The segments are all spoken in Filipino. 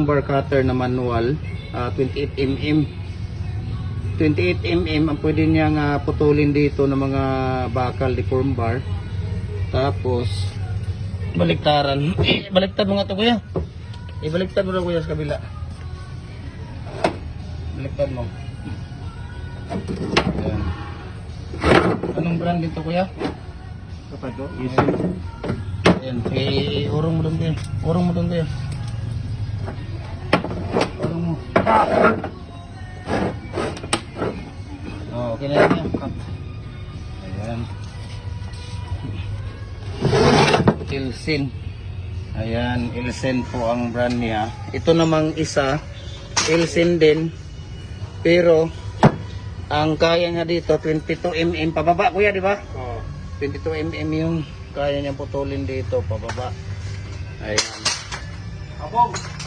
bar cutter na manual, 28mm. 28mm ang pwede niyang putulin dito ng mga bakal deform bar. Tapos baliktaran. Baliktad mo nga to kuya. Ibaliktad mo na kuya sa kabila. Baliktad mo. Ayan. Anong brand dito kuya? Kapado? Yes. Ayan. Urong mo doon kuya. Urong mo doon kuya. Urong mo. Oh, okay na yan. Ayan. Ilsin. Ayan, Ilsin po ang brand niya. Ito namang isa, Ilsin din. Pero ang kaya niya dito 22mm pababa kuya, di ba? Oo. 22mm yung kaya niya putulin dito pababa. Ayan.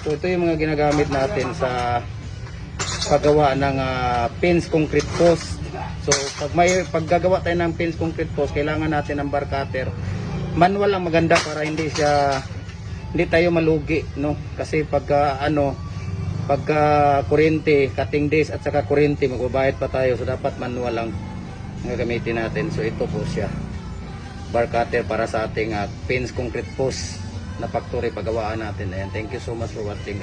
So ito yung mga ginagamit natin sa paggawa ng pins concrete post. So pag gagawa tayo ng pins concrete post, kailangan natin ng bar cutter. Manual ang maganda para hindi tayo malugi, no? Kasi pagka kuryente, cutting days at saka kuryente, magbabayad pa tayo. So dapat manual lang gagamitin natin. So ito po siya, bar cutter para sa ating pins concrete post na factory paggawaan natin. Ayan, thank you so much for watching.